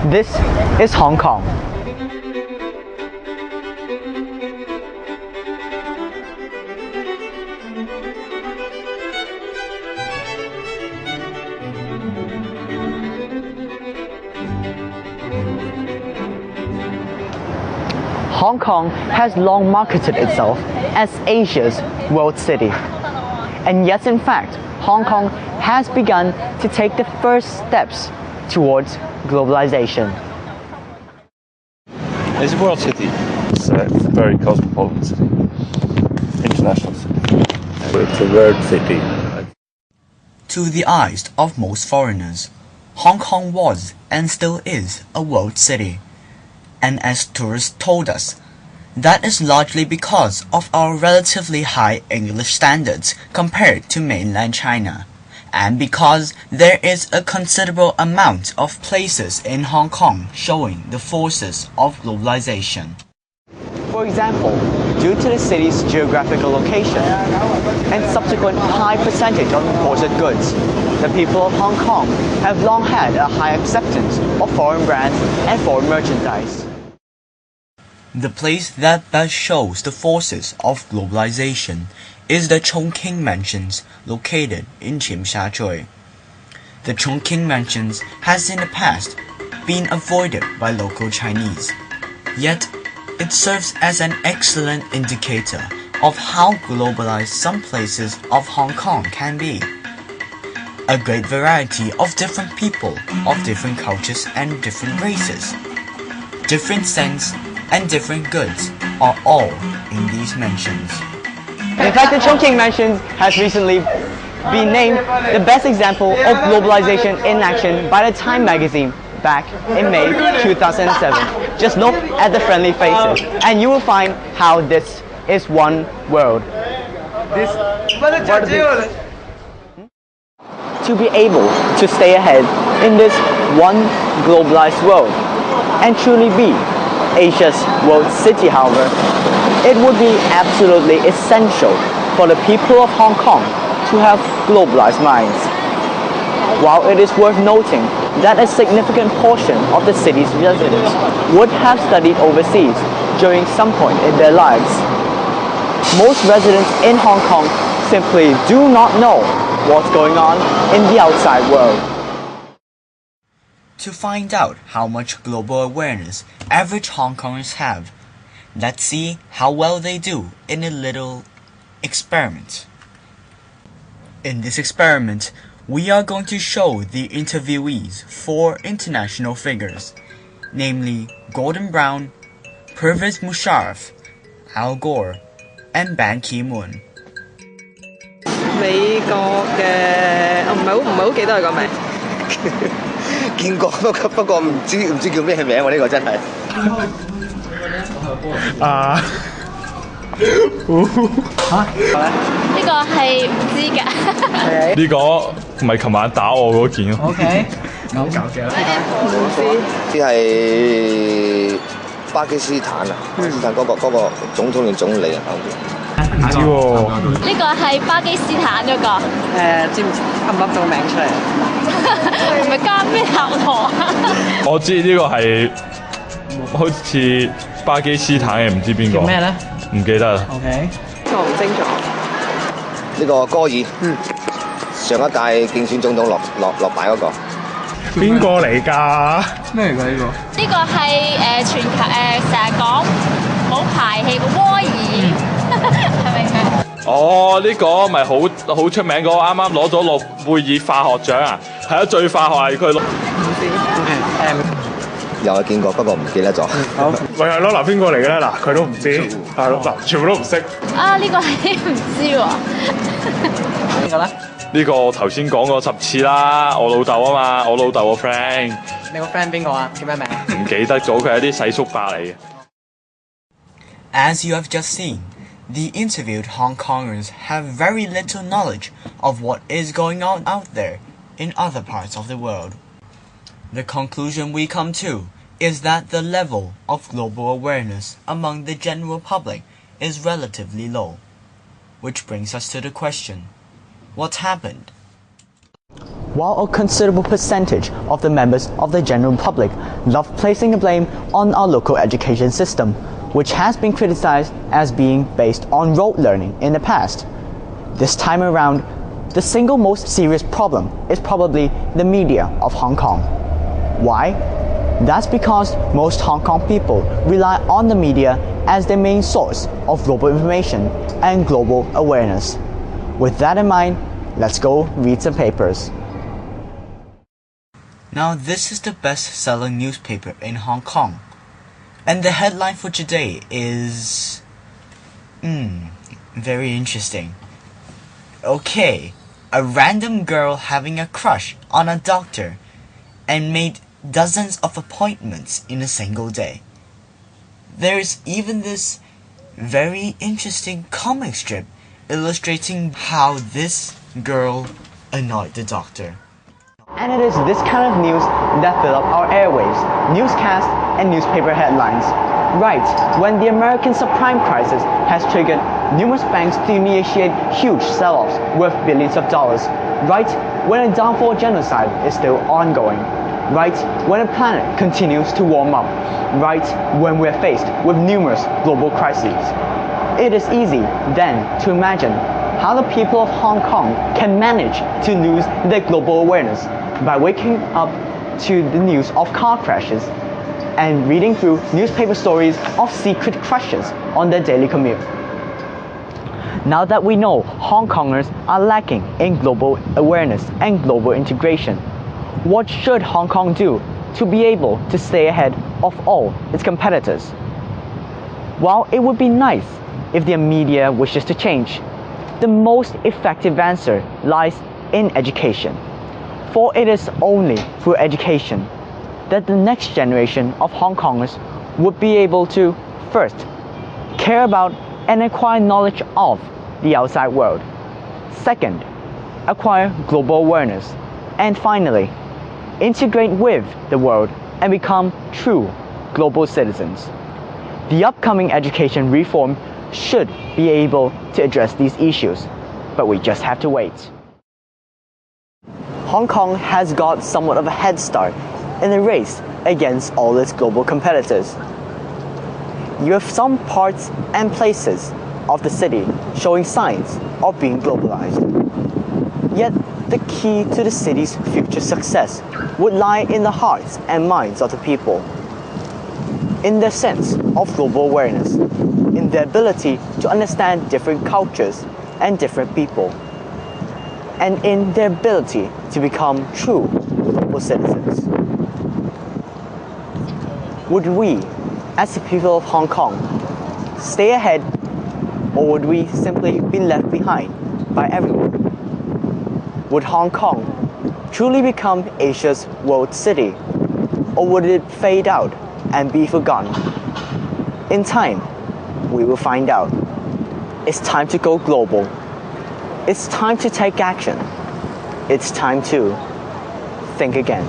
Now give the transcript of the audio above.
This is Hong Kong. Hong Kong has long marketed itself as Asia's world city. And yes, in fact, Hong Kong has begun to take the first steps towards globalization. It's a world city. It's a very cosmopolitan city. International city. It's a world city. To the eyes of most foreigners, Hong Kong was and still is a world city. And as tourists told us, that is largely because of our relatively high English standards compared to mainland China, and because there is a considerable amount of places in Hong Kong showing the forces of globalization. For example, due to the city's geographical location and subsequent high percentage of imported goods, the people of Hong Kong have long had a high acceptance of foreign brands and foreign merchandise. The place that best shows the forces of globalization is the Chongqing Mansions located in Tsim Sha Tsui. The Chongqing Mansions has in the past been avoided by local Chinese, yet it serves as an excellent indicator of how globalized some places of Hong Kong can be. A great variety of different people, of different cultures and different races, different scents and different goods are all in these mansions. In fact, the Chongqing Mansions has recently been named the best example of globalization in action by the Time magazine back in May 2007. Just look at the friendly faces and you will find how this is one world. To be able to stay ahead in this one globalized world and truly be Asia's world city, however, it would be absolutely essential for the people of Hong Kong to have globalized minds. While it is worth noting that a significant portion of the city's residents would have studied overseas during some point in their lives, most residents in Hong Kong simply do not know what's going on in the outside world. To find out how much global awareness average Hong Kongers have, let's see how well they do in a little experiment. In this experiment, we are going to show the interviewees 4 international figures, namely Gordon Brown, Pervez Musharraf, Al Gore, and Ban Ki-moon. 美國嘅唔係好記得佢個名。見過不過唔知叫咩名喎？呢個真係。啊！呢個係唔知㗎。呢個唔係琴晚打我嗰件咯。OK，好搞笑啦！唔知。啲係巴基斯坦啊，巴基斯坦嗰個總統定總理啊，搞掂。唔知喎。呢個係巴基斯坦嗰個。知唔知噏唔噏到個名出嚟？唔係加咩塔羅啊？我知呢個係好似巴基斯坦嘅，唔知邊個。叫咩咧？唔記得啦。OK，呢個唔清楚。呢個戈爾，上一屆競選總統落敗嗰個。邊個嚟㗎？咩嚟㗎呢個？呢個係全球成日講冇排氣嘅窩爾，係咪佢？哦，呢個咪好出名嗰個，啱啱攞咗諾貝爾化學獎啊！係啊，最化學係佢攞。唔知。又係見過，不過唔記得咗。好，咪係咯，嗱邊個嚟嘅咧？嗱，佢都唔知，係咯，嗱，全部都唔識。啊，呢個係唔知喎。邊個咧？呢個我頭先講過10次啦，我老豆啊嘛，我老豆個 friend。你個 friend 邊個啊？叫咩名？唔記得咗，佢係啲細叔伯嚟嘅。As you have just seen, the interviewed Hong Kongers have very little knowledge of what is going on out there in other parts of the world. The conclusion we come to is that the level of global awareness among the general public is relatively low. Which brings us to the question, what happened? While a considerable percentage of the members of the general public love placing the blame on our local education system, which has been criticized as being based on rote learning in the past. This time around, the single most serious problem is probably the media of Hong Kong. Why? That's because most Hong Kong people rely on the media as their main source of global information and global awareness. With that in mind, let's go read some papers. Now this is the best-selling newspaper in Hong Kong. And the headline for today is... very interesting. Okay, a random girl having a crush on a doctor and made dozens of appointments in a single day. There's even this very interesting comic strip illustrating how this girl annoyed the doctor. And it is this kind of news that fill up our airwaves, newscasts, and newspaper headlines. Right when the American subprime crisis has triggered numerous banks to initiate huge sell-offs worth billions of dollars. Right when a downfall genocide is still ongoing. Right when the planet continues to warm up. Right when we're faced with numerous global crises. It is easy, then, to imagine how the people of Hong Kong can manage to lose their global awareness by waking up to the news of car crashes and reading through newspaper stories of secret crushes on their daily commute. Now that we know Hong Kongers are lacking in global awareness and global integration, what should Hong Kong do to be able to stay ahead of all its competitors? While it would be nice if the media wishes to change, the most effective answer lies in education. For it is only through education that the next generation of Hong Kongers would be able to, first, care about and acquire knowledge of the outside world. Second, acquire global awareness. And finally, integrate with the world and become true global citizens. The upcoming education reform should be able to address these issues, but we just have to wait. Hong Kong has got somewhat of a head start in the race against all its global competitors. You have some parts and places of the city showing signs of being globalized. Yet, the key to the city's future success would lie in the hearts and minds of the people, in their sense of global awareness, in their ability to understand different cultures and different people, and in their ability to become true global citizens. Would we, as the people of Hong Kong, stay ahead, or would we simply be left behind by everyone? Would Hong Kong truly become Asia's world city, or would it fade out and be forgotten? In time, we will find out. It's time to go global. It's time to take action. It's time to think again.